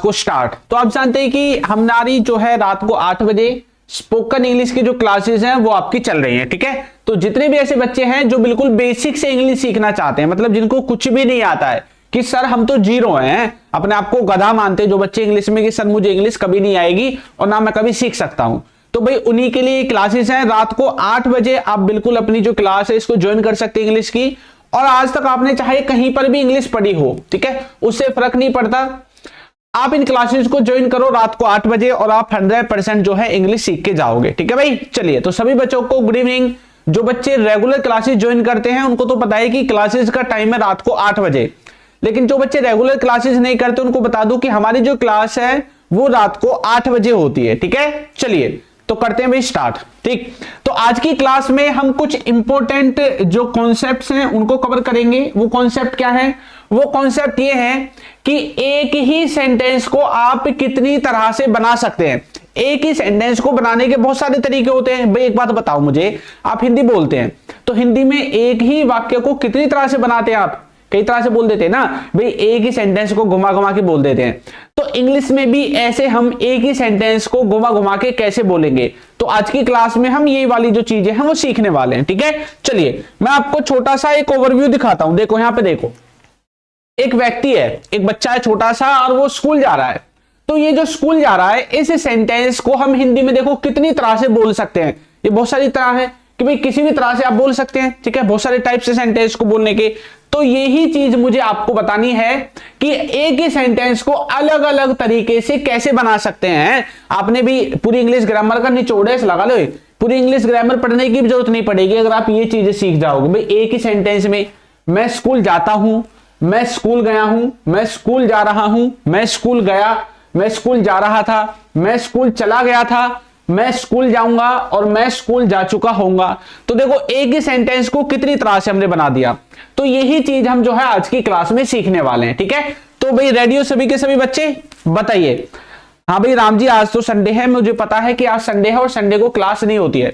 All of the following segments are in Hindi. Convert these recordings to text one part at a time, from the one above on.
को स्टार्ट। तो आप जानते हैं कि हमारी जो है रात को 8 बजे स्पोकन इंग्लिश की जो क्लासेस हैं वो आपकी चल रही हैं, ठीक है। तो जितने भी ऐसे बच्चे हैं जो बिल्कुल बेसिक से इंग्लिश सीखना चाहते हैं, मतलब जिनको कुछ भी नहीं आता है कि सर हम तो जीरो हैं, अपने आप को गधा मानते हैं जो बच्चे इंग्लिश में कि सर मुझे इंग्लिश कभी नहीं आएगी और ना मैं कभी सीख सकता हूं, तो भाई उन्हीं के लिए क्लासेस हैं। रात को 8 बजे आप बिल्कुल अपनी जो क्लास है इसको ज्वाइन कर सकते हैं इंग्लिश की। और आज तक आपने चाहे कहीं पर भी इंग्लिश पढ़ी हो, ठीक है, उससे फर्क नहीं पड़ता, आप इन क्लासेस को ज्वाइन करो रात को 8 बजे और आप 100% जो है इंग्लिश सीख के जाओगे, ठीक है भाई। चलिए, तो सभी बच्चों को गुड इवनिंग। जो बच्चे रेगुलर क्लासेस ज्वाइन करते हैं उनको तो पता है कि क्लासेस का टाइम है रात को 8 बजे, लेकिन जो बच्चे रेगुलर क्लासेस नहीं करते उनको बता दूं कि हमारी जो क्लास है वो रात को 8 बजे होती है, ठीक है। चलिए, तो करते हैं भाई स्टार्ट, ठीक। तो आज की क्लास में हम कुछ इंपॉर्टेंट जो कॉन्सेप्ट्स हैं उनको कवर करेंगे। वो कॉन्सेप्ट क्या है? वो कॉन्सेप्ट ये है कि एक ही सेंटेंस को आप कितनी तरह से बना सकते हैं। एक ही सेंटेंस को बनाने के बहुत सारे तरीके होते हैं। भाई एक बात बताओ मुझे, आप हिंदी बोलते हैं तो हिंदी में एक ही वाक्य को कितनी तरह से बनाते हैं? आप कई तरह से बोल देते हैं ना भाई, एक ही सेंटेंस को घुमा घुमा के बोल देते हैं। तो इंग्लिश में भी ऐसे हम एक ही सेंटेंस को घुमा घुमा के कैसे बोलेंगे, तो आज की क्लास में हम ये वाली जो चीजें हैं वो सीखने वाले हैं, ठीक है। चलिए, मैं आपको छोटा सा एक ओवरव्यू दिखाता हूं। देखो यहां पे, देखो एक व्यक्ति है, एक बच्चा है छोटा सा और वो स्कूल जा रहा है। तो ये जो स्कूल जा रहा है इस सेंटेंस को हम हिंदी में देखो कितनी तरह से बोल सकते हैं। ये बहुत सारी तरह है कि भाई किसी भी तरह से आप बोल सकते हैं, ठीक है, बहुत सारे टाइप से सेंटेंस को बोलने के। तो यही चीज मुझे आपको बतानी है कि एक ही सेंटेंस को अलग अलग तरीके से कैसे बना सकते हैं। आपने भी पूरी इंग्लिश ग्रामर का निचोड़ लगा लो, पूरी इंग्लिश ग्रामर पढ़ने की भी जरूरत नहीं पड़ेगी अगर आप ये चीजें सीख जाओगे। भाई एक ही सेंटेंस में मैं स्कूल जाता हूं, मैं स्कूल गया हूं, मैं स्कूल जा रहा हूं, मैं स्कूल गया, मैं स्कूल जा रहा था, मैं स्कूल चला गया था, मैं स्कूल जाऊंगा और मैं स्कूल जा चुका होऊंगा। तो देखो एक ही सेंटेंस को कितनी तरह से हमने बना दिया। तो यही चीज हम जो है आज की क्लास में सीखने वाले हैं, ठीक है। तो भाई रेडी हो सभी के सभी बच्चे? बताइए। हाँ भाई राम जी, आज तो संडे है, मुझे पता है कि आज संडे है और संडे को क्लास नहीं होती है।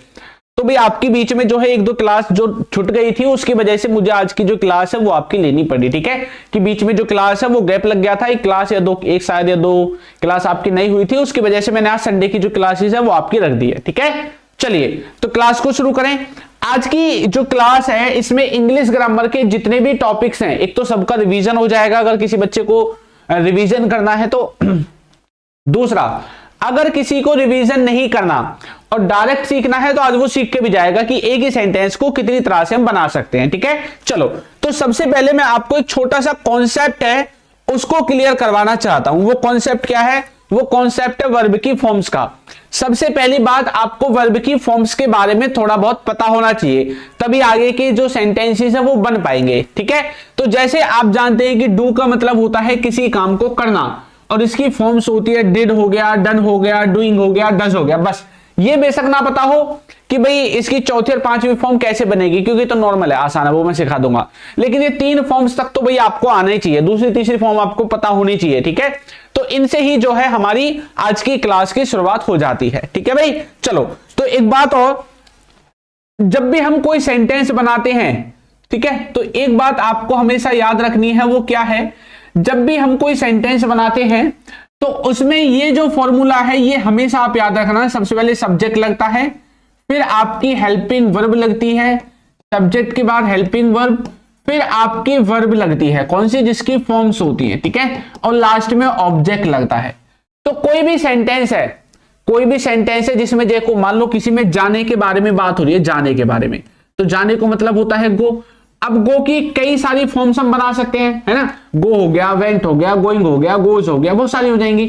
तो भाई आपकी बीच में जो है एक दो क्लास जो छूट गई थी उसकी वजह से मुझे आज की जो क्लास है वो आपकी लेनी पड़ी, ठीक है। कि बीच में जो क्लास है वो गैप लग गया था, एक क्लास या दो, एक शायद या दो क्लास आपकी नहीं हुई थी, उसकी वजह से मैंने आज संडे की जो क्लासेस है वो आपकी रख दी है, ठीक है। चलिए, तो क्लास को शुरू करें। आज की जो क्लास है इसमें इंग्लिश ग्रामर के जितने भी टॉपिक्स हैं, एक तो सबका रिवीजन हो जाएगा अगर किसी बच्चे को रिवीजन करना है तो। दूसरा, अगर किसी को रिवीजन नहीं करना और डायरेक्ट सीखना है तो आज वो सीख के भी जाएगा कि एक ही सेंटेंस को कितनी तरह से हम बना सकते हैं, ठीक है। चलो, तो सबसे पहले मैं आपको एक छोटा सा कॉन्सेप्ट है उसको क्लियर करवाना चाहता हूं। वो कॉन्सेप्ट क्या है? वो कॉन्सेप्ट है वर्ब की फॉर्म्स का। सबसे पहली बात, आपको वर्ब की फॉर्म्स के बारे में थोड़ा बहुत पता होना चाहिए, तभी आगे के जो सेंटेंसेस है वो बन पाएंगे, ठीक है। तो जैसे आप जानते हैं कि डू का मतलब होता है किसी काम को करना और इसकी फॉर्म्स होती है डिड हो गया, डन हो गया, डूइंग हो गया, डज हो गया। बस ये बेशक ना पता हो कि भाई इसकी चौथी और पांचवी फॉर्म कैसे बनेगी, क्योंकि तो नॉर्मल है, आसान है, वो मैं सिखा दूंगा। लेकिन ये 3 फॉर्म्स तक तो भाई आपको आना ही चाहिए, दूसरी तीसरी फॉर्म आपको पता होनी चाहिए, ठीक है। तो इनसे ही जो है हमारी आज की क्लास की शुरुआत हो जाती है, ठीक है भाई। चलो, तो एक बात और, जब भी हम कोई सेंटेंस बनाते हैं, ठीक है, तो एक बात आपको हमेशा याद रखनी है। वो क्या है? जब भी हम कोई सेंटेंस बनाते हैं तो उसमें ये जो फॉर्मूला है ये हमेशा आप याद रखना। सबसे पहले सब्जेक्ट लगता है, फिर आपकी हेल्पिंग वर्ब लगती है, सब्जेक्ट के बाद हेल्पिंग वर्ब, फिर आपकी वर्ब लगती है, कौन सी? जिसकी फॉर्म्स होती है, ठीक है, और लास्ट में ऑब्जेक्ट लगता है। तो कोई भी सेंटेंस है, कोई भी सेंटेंस है जिसमें देखो मान लो किसी में जाने के बारे में बात हो रही है, जाने के बारे में, तो जाने को मतलब होता है गो। अब गो की कई सारी फॉर्म्स हम बना सकते हैं, है ना। गो हो गया, वेंट हो गया, गोइंग हो गया, गोज हो गया, बहुत सारी हो जाएंगी।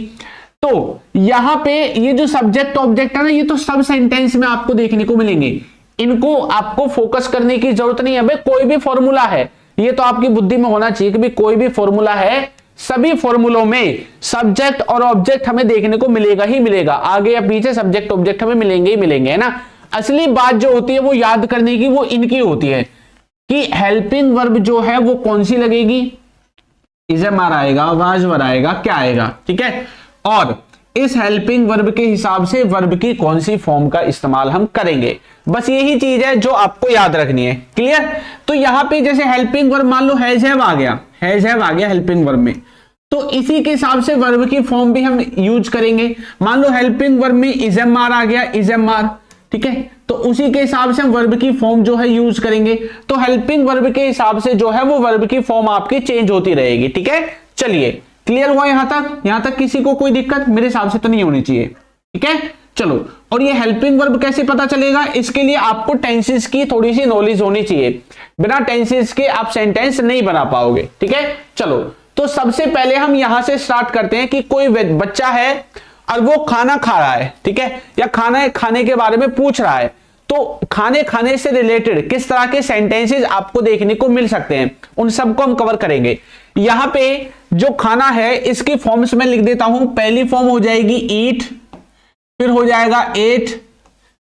तो यहां पे ये जो सब्जेक्ट ऑब्जेक्ट है ना, ये तो सब सेंटेंस में आपको देखने को मिलेंगे। इनको आपको फोकस करने की जरूरत नहीं है। भाई कोई भी फॉर्मूला है, ये तो आपकी बुद्धि में होना चाहिए कि भाई कोई भी फॉर्मूला है, सभी फॉर्मूलों में सब्जेक्ट और ऑब्जेक्ट हमें देखने को मिलेगा ही मिलेगा, आगे या पीछे सब्जेक्ट ऑब्जेक्ट हमें मिलेंगे ही मिलेंगे, है ना। असली बात जो होती है वो याद करने की वो इनकी होती है कि हेल्पिंग वर्ब जो है वो कौन सी लगेगी, इज़मार आएगा, वाजवर आएगा, क्या आएगा, ठीक है। और इस हेल्पिंग वर्ब के हिसाब से वर्ब की कौन सी फॉर्म का इस्तेमाल हम करेंगे, बस यही चीज है जो आपको याद रखनी है। क्लियर? तो यहां पे जैसे हेल्पिंग वर्ब मान लो हैज हैव आ गया, हैज हैव आ गया हेल्पिंग वर्ब में, तो इसी के हिसाब से वर्ब की फॉर्म भी हम यूज करेंगे। मान लो हेल्पिंग वर्ब में इज एम आर आ गया, इज एम आर, ठीक है, तो उसी के हिसाब से हम वर्ब की फॉर्म जो है यूज करेंगे। तो हेल्पिंग वर्ब के हिसाब से जो है वो वर्ब की फॉर्म आपकी चेंज होती रहेगी, ठीक है। चलिए, क्लियर हुआ यहां तक? यहां तक किसी को कोई दिक्कत मेरे हिसाब से तो नहीं होनी चाहिए, ठीक है। चलो, और ये हेल्पिंग वर्ब कैसे पता चलेगा? इसके लिए आपको टेंसेस की थोड़ी सी नॉलेज होनी चाहिए। बिना टेंसेस के आप सेंटेंस नहीं बना पाओगे, ठीक है। चलो, तो सबसे पहले हम यहां से स्टार्ट करते हैं कि कोई बच्चा है और वो खाना खा रहा है, ठीक है, या खाना खाने के बारे में पूछ रहा है। तो खाने खाने से रिलेटेड किस तरह के सेंटेंसेस आपको देखने को मिल सकते हैं, उन सबको हम कवर करेंगे। यहां पे जो खाना है इसकी फॉर्म्स में लिख देता हूं। पहली फॉर्म हो जाएगी ईट, फिर हो जाएगा एट,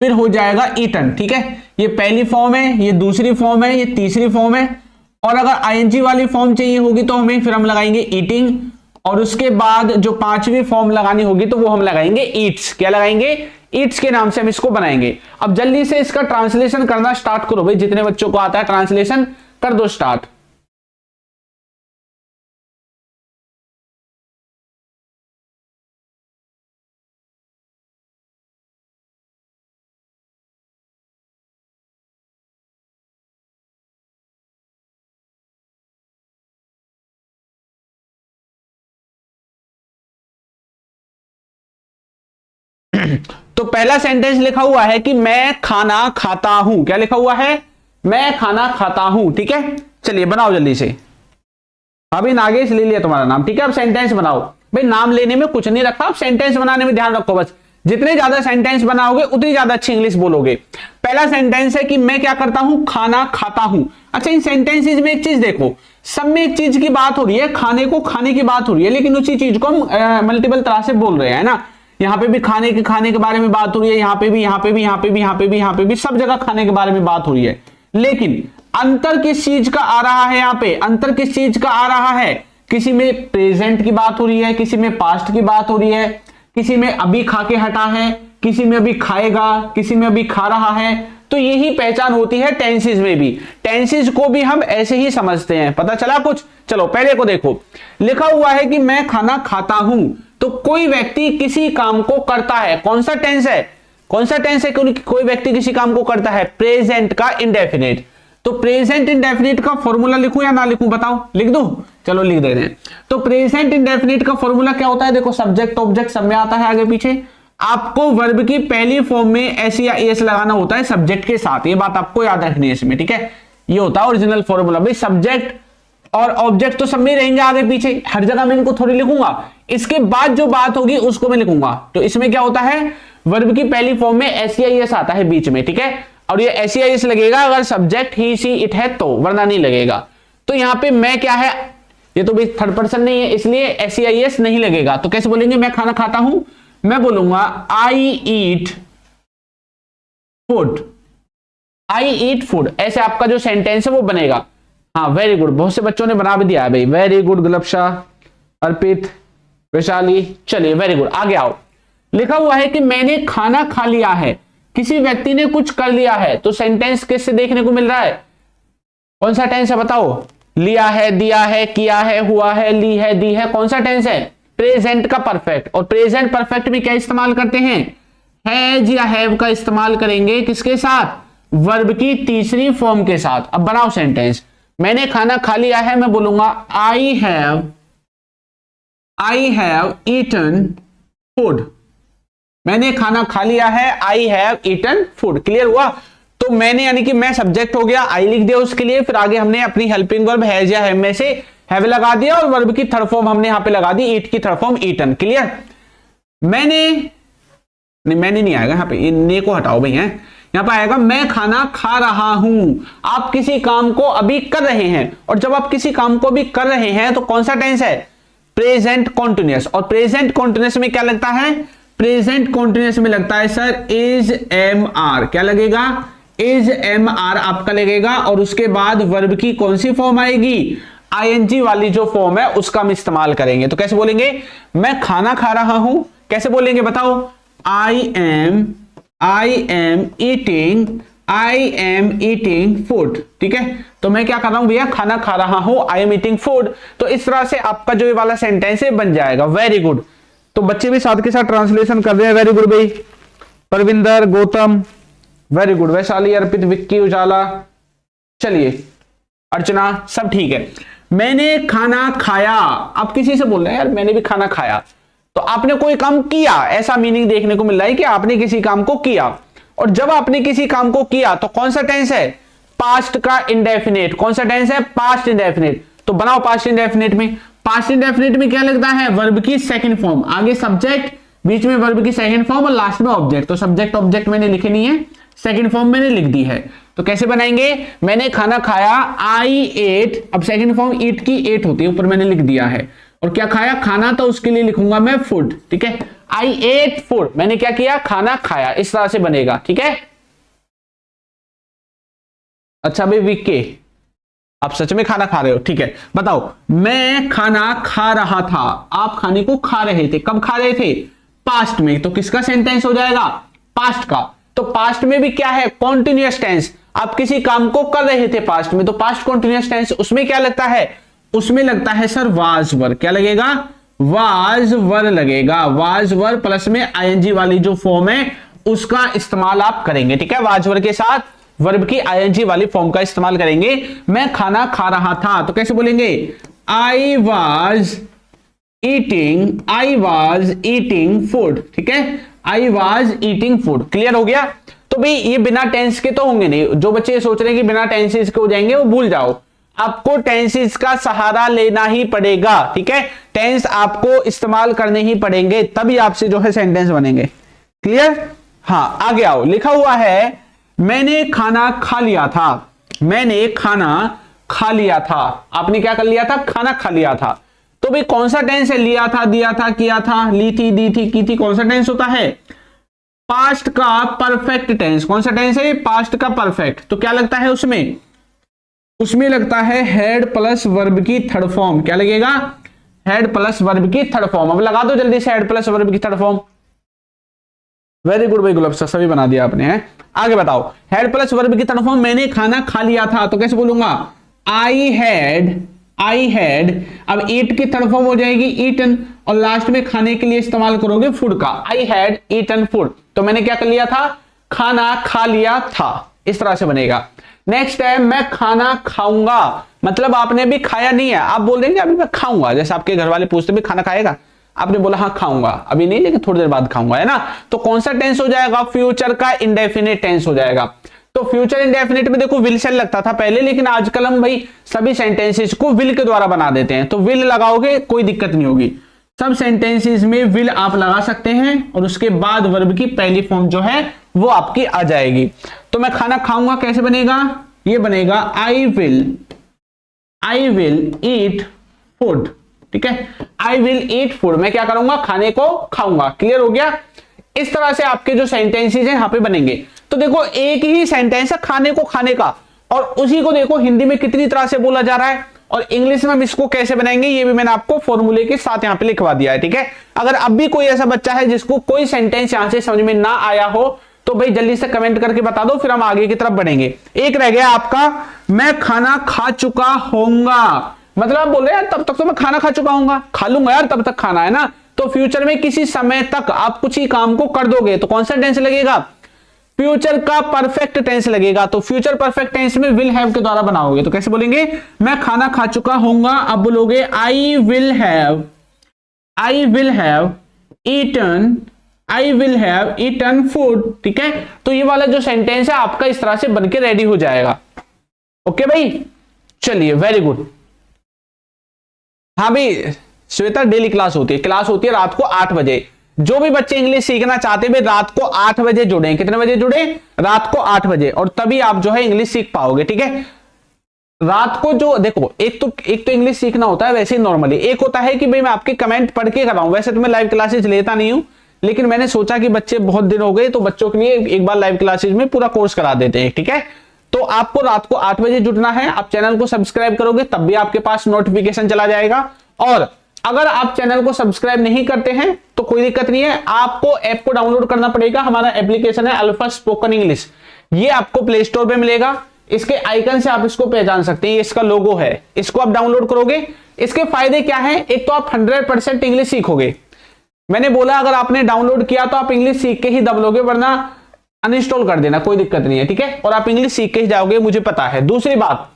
फिर हो जाएगा ईटन, ठीक है। ये पहली फॉर्म है, ये दूसरी फॉर्म है, ये तीसरी फॉर्म है। और अगर आईएनजी वाली फॉर्म चाहिए होगी तो हमें फिर हम लगाएंगे ईटिंग, और उसके बाद जो पांचवी फॉर्म लगानी होगी तो वो हम लगाएंगे ईट्स। क्या लगाएंगे? ईट्स के नाम से हम इसको बनाएंगे। अब जल्दी से इसका ट्रांसलेशन करना स्टार्ट करो भाई, जितने बच्चों को आता है ट्रांसलेशन कर दो स्टार्ट। तो पहला सेंटेंस लिखा हुआ है कि मैं खाना खाता हूं। क्या लिखा हुआ है? मैं खाना खाता हूं, ठीक है। चलिए बनाओ जल्दी से। अभी नागेश ले लिया तुम्हारा नाम, ठीक है। अब सेंटेंस बनाओ भाई, नाम लेने में कुछ नहीं रखा, अब सेंटेंस बनाने में ध्यान रखो बस। जितने ज्यादा सेंटेंस बनाओगे उतनी ज्यादा अच्छी इंग्लिश बोलोगे। पहला सेंटेंस है कि मैं क्या करता हूं? खाना खाता हूं। अच्छा, इन सेंटेंसेस में एक चीज देखो, सब में एक चीज की बात हो रही है, खाने को खाने की बात हो रही है, लेकिन उसी चीज को हम मल्टीपल तरह से बोल रहे हैं ना। यहाँ पे भी खाने के बारे में बात हो रही है, यहाँ पे भी, यहाँ पे भी, यहाँ पे भी, यहाँ पे भी, यहाँ पे भी, सब जगह खाने के बारे में बात हो रही है। लेकिन अंतर किस चीज का आ रहा है? यहाँ पे अंतर किस चीज का आ रहा है? किसी में प्रेजेंट की बात हो रही है, किसी में पास्ट की बात हो रही है, किसी में अभी खा के हटा है, किसी में अभी खाएगा, किसी में अभी खा रहा है। तो यही पहचान होती है टेंसेस में भी। टेंसेस को भी हम ऐसे ही समझते हैं। पता चला कुछ? चलो पहले को देखो, लिखा हुआ है कि मैं खाना खाता हूं। तो कोई व्यक्ति किसी काम को करता है, कौन सा टेंस है? कौन सा टेंस है? कोई व्यक्ति किसी काम को करता है, प्रेजेंट का इंडेफिनिट। तो प्रेजेंट इंडेफिनिट का फॉर्मूला लिखूं या ना लिखूं बताओ? लिख दूं? चलो लिख दे रहे हैं। तो प्रेजेंट इंडेफिनिट का फॉर्मूला क्या होता है? देखो, सब्जेक्ट ऑब्जेक्ट सब में आता है आगे पीछे। आपको वर्ब की पहली फॉर्म में एस या एस लगाना होता है सब्जेक्ट के साथ, ये बात आपको याद रखनी है इसमें, ठीक है। ये होता है ओरिजिनल फॉर्मूला भाई। सब्जेक्ट और ऑब्जेक्ट तो सब में रहेंगे आगे पीछे, हर जगह मैं इनको थोड़ी लिखूंगा। इसके बाद जो बात होगी उसको मैं लिखूंगा। तो इसमें क्या होता है? वर्ब की पहली फॉर्म में एस या एस आता है बीच में, ठीक है। और ये एस या एस लगेगा अगर सब्जेक्ट ही सी इट है तो, वरना नहीं लगेगा। तो यहां पे मैं क्या है, ये तो भी थर्ड पर्सन नहीं है, इसलिए एस या एस नहीं लगेगा। तो कैसे बोलेंगे? मैं खाना खाता हूं, मैं बोलूंगा आई ईट फूड। आई ईट फूड, ऐसे आपका जो सेंटेंस है वो बनेगा। हाँ, वेरी गुड, बहुत से बच्चों ने बना भी दिया है भाई, वेरी गुड गुलबशा, अर्पित, वैशाली। चलिए वेरी गुड, आगे आओ। लिखा हुआ है कि मैंने खाना खा लिया है, किसी व्यक्ति ने कुछ कर लिया है। तो सेंटेंस किससे देखने को मिल रहा है? कौन सा टेंस है बताओ? लिया है, दिया है, किया है, हुआ है, ली है, दी है, कौन सा टेंस है? प्रेजेंट का परफेक्ट। और प्रेजेंट परफेक्ट में क्या इस्तेमाल करते हैं? हैज या हैव का इस्तेमाल करेंगे। किसके साथ? वर्ब की तीसरी फॉर्म के साथ। अब बनाओ सेंटेंस। मैंने खाना खा लिया है, मैं बोलूंगा आई हैव ईटन फूड। मैंने खाना खा लिया है, I have eaten food. Clear हुआ? तो मैंने यानी कि मैं सब्जेक्ट हो गया, आई लिख दिया उसके लिए, फिर आगे हमने अपनी हेल्पिंग वर्ब हैज या हैव में से हैव लगा दिया, और वर्ब की थर्ड फॉर्म हमने यहां पे लगा दी, ईट की थर्ड फॉर्म ईटन। क्लियर? मैंने नहीं आएगा यहां पे, ये ने को हटाओ भाई, है यहां पर आएगा मैं खाना खा रहा हूं। आप किसी काम को अभी कर रहे हैं, और जब आप किसी काम को अभी कर रहे हैं तो कौन सा टेंस है? Present continuous. और प्रेजेंट कॉन्टिन्यूअस में क्या लगता है? प्रेजेंट कॉन्टिन्यूअस में लगता है सर इज एम आर। क्या लगेगा? इज एम आर आपका लगेगा, और उसके बाद वर्ब की कौन सी फॉर्म आएगी? आईएनजी वाली जो फॉर्म है उसका हम इस्तेमाल करेंगे। तो कैसे बोलेंगे? मैं खाना खा रहा हूं, कैसे बोलेंगे बताओ? I am eating I am eating food, ठीक है। तो मैं क्या कर रहा हूं भैया, खाना खा रहा हूं, आई एम ईटिंग फूड। तो इस तरह से आपका जो ये वाला सेंटेंस है बन जाएगा। Very good. तो बच्चे भी साथ के साथ ट्रांसलेशन कर रहे हैं। वेरी गुड भाई। Parvinder, Gautam, very good. वैशाली, अर्पित, विक्की, उजाला, चलिए अर्चना, सब ठीक है। मैंने खाना खाया। आप किसी से बोल रहे हैं यार मैंने भी खाना खाया, तो आपने कोई काम किया, ऐसा मीनिंग देखने को मिल रहा है कि आपने किसी काम को किया। और जब आपने किसी काम को किया तो कौन सा टेंस है, पास्ट का इंडेफिनिट। कौन सा टेंस है, पास्ट इंडेफिनिट। तो बनाओ पास्ट इंडेफिनिट में। पास्ट इंडेफिनिट में क्या लगता है, वर्ब की सेकंड फॉर्म, आगे सब्जेक्ट, बीच में वर्ब की सेकंड फॉर्म और लास्ट में ऑब्जेक्ट। तो सब्जेक्ट ऑब्जेक्ट मैंने लिखे नहीं है, सेकंड फॉर्म मैंने लिख दी है। तो कैसे बनाएंगे, मैंने खाना खाया, आई एट। अब सेकंड फॉर्म ईट की एट होती है, ऊपर मैंने लिख दिया है। और क्या खाया, खाना, तो उसके लिए लिखूंगा मैं फूड, ठीक है। आई एट फूड, मैंने क्या किया, खाना खाया। इस तरह से बनेगा, ठीक है। अच्छा भाई विक्के, आप सच में खाना खा रहे हो, ठीक है। बताओ, मैं खाना खा रहा था, आप खाने को खा रहे थे। कब खा रहे थे, पास्ट में। तो किसका सेंटेंस हो जाएगा, पास्ट का। तो पास्ट में भी क्या है, कॉन्टिन्यूअस टेंस। आप किसी काम को कर रहे थे पास्ट में, तो पास्ट कॉन्टिन्यूअस टेंस, उसमें क्या लगता है, उसमें लगता है सर वाज वर। क्या लगेगा, वाज वर लगेगा। वाज वर प्लस में आईएनजी वाली जो फॉर्म है उसका इस्तेमाल आप करेंगे, ठीक है। वाज वर के साथ वर्ब की आईएनजी वाली फॉर्म का इस्तेमाल करेंगे। मैं खाना खा रहा था, तो कैसे बोलेंगे, आई वाज ईटिंग फूड, ठीक है। I was eating food, clear हो गया। तो भाई ये बिना टेंस के तो होंगे नहीं। जो बच्चे ये सोच रहे हैं कि बिना टेंसेस के हो जाएंगे, वो भूल जाओ। आपको टेंसेस का सहारा लेना ही पड़ेगा, ठीक है। टेंस आपको इस्तेमाल करने ही पड़ेंगे, तभी आपसे जो है सेंटेंस बनेंगे। क्लियर, हाँ आगे आओ। लिखा हुआ है मैंने खाना खा लिया था। मैंने खाना खा लिया था, आपने क्या कर लिया था, खाना खा लिया था। तो भाई कौन सा टेंस है, लिया था, दिया था, किया था, ली थी, दी थी, की थी, कौन सा टेंस होता है, पास्ट का परफेक्ट टेंस। कौन सा टेंस है, पास्ट का परफेक्ट। तो क्या लगता है उसमें, उसमें लगता है हेड प्लस वर्ब की थर्ड फॉर्म। क्या लगेगा, हेड प्लस वर्ब की थर्ड फॉर्म। अब लगा दो जल्दी से हेड प्लस वर्ब की थर्ड फॉर्म। वेरी गुड भाई गुलाब, सभी बना दिया आपने है। आगे बताओ, हेड प्लस वर्ब की थर्ड फॉर्म, मैंने खाना खा लिया था, तो कैसे बोलूंगा, आई हैड। अब ईट की थर्ड फॉर्म हो जाएगी ईटन, और लास्ट में खाने के लिए इस्तेमाल करोगे फूड का। आई हैड ईटन फूड, तो मैंने क्या कर लिया था, खाना खा लिया था। इस तरह से बनेगा। नेक्स्ट है मैं खाना खाऊंगा, मतलब आपने भी खाया नहीं है, आप बोल देंगे अभी मैं खाऊंगा। जैसे आपके घर वाले पूछते भी खाना खाएगा, आपने बोला हाँ खाऊंगा, अभी नहीं लेकिन थोड़ी देर बाद खाऊंगा, है ना। तो कौन सा टेंस हो जाएगा, फ्यूचर का इंडेफिनिट टेंस हो जाएगा। तो फ्यूचर इंडेफिनिट में देखो विल से लगता था पहले, लेकिन आजकल हम भाई सभी सेंटेंसेस को विल के द्वारा बना देते हैं। तो विल लगाओगे कोई दिक्कत नहीं होगी, सब सेंटेंसेस में विल आप लगा सकते हैं, और उसके बाद वर्ब की पहली फॉर्म जो है वो आपकी आ जाएगी। तो मैं खाना खाऊंगा कैसे बनेगा, ये बनेगा आई विल ईट फूड, ठीक है। आई विल ईट फूड, मैं क्या करूंगा, खाने को खाऊंगा। क्लियर हो गया। इस तरह से आपके जो सेंटेंसेस हैं यहां पे बनेंगे। तो देखो एक ही सेंटेंस है खाने को खाने का, और उसी को देखो हिंदी में कितनी तरह से बोला जा रहा है, और इंग्लिश में हम इसको कैसे बनाएंगे ये भी मैंने आपको फॉर्मूले के साथ यहां पे लिखवा दिया है, ठीक है। अगर अब भी कोई ऐसा बच्चा है जिसको कोई सेंटेंस यहां से समझ में ना आया हो, तो भाई जल्दी से कमेंट करके बता दो, फिर हम आगे की तरफ बढ़ेंगे। एक रह गया आपका, मैं खाना खा चुका होऊंगा, मतलब आप बोल रहे हैं तब तक तो मैं खाना खा चुका हूंगा, खा लूंगा यार, तब तक खाना है ना। तो फ्यूचर में किसी समय तक आप कुछ ही काम को कर दोगे, तो कौन सा टेंस लगेगा, फ्यूचर का परफेक्ट टेंस लगेगा। तो फ्यूचर परफेक्ट टेंस में विल हैव के द्वारा बनाओगे, तो कैसे बोलेंगे, मैं खाना खा चुका होऊंगा। अब बोलोगे I will have eaten food, ठीक है। तो ये वाला जो सेंटेंस है आपका इस तरह से बनके रेडी हो जाएगा। ओके भाई, चलिए वेरी गुड। हाँ भाई श्वेता, डेली क्लास होती है रात को 8 बजे। जो भी बच्चे इंग्लिश सीखना चाहते हैं रात को 8 बजे जुड़े। कितने बजे जुड़े, रात को 8 बजे, और तभी आप जो है इंग्लिश सीख पाओगे, ठीक है। रात को जो देखो, एक तो इंग्लिश सीखना होता है वैसे ही नॉर्मली, एक होता है कि भाई मैं आपके कमेंट पढ़ के कराऊं। वैसे तो मैं लाइव क्लासेस लेता नहीं हूं, लेकिन मैंने सोचा कि बच्चे बहुत दिन हो गए, तो बच्चों के लिए एक बार लाइव क्लासेस में पूरा कोर्स करा देते हैं, ठीक है। तो आपको रात को 8 बजे जुटना है। आप चैनल को सब्सक्राइब करोगे तब भी आपके पास नोटिफिकेशन चला जाएगा, और अगर आप चैनल को सब्सक्राइब नहीं करते हैं तो कोई दिक्कत नहीं है, आपको ऐप को डाउनलोड करना पड़ेगा। हमारा एप्लीकेशन है अल्फा स्पोकन इंग्लिश, ये आपको प्ले स्टोर पे मिलेगा। इसके आइकन से आप इसको पहचान सकते हैं, ये इसका लोगो है, इसको आप डाउनलोड करोगे। इसके फायदे क्या है, एक तो आप 100% इंग्लिश सीखोगे। मैंने बोला अगर आपने डाउनलोड किया तो आप इंग्लिश सीख के ही दब लोगे, वरना अनइंस्टॉल कर देना, कोई दिक्कत नहीं है, ठीक है। और आप इंग्लिश सीख के ही जाओगे, मुझे पता है। दूसरी बात,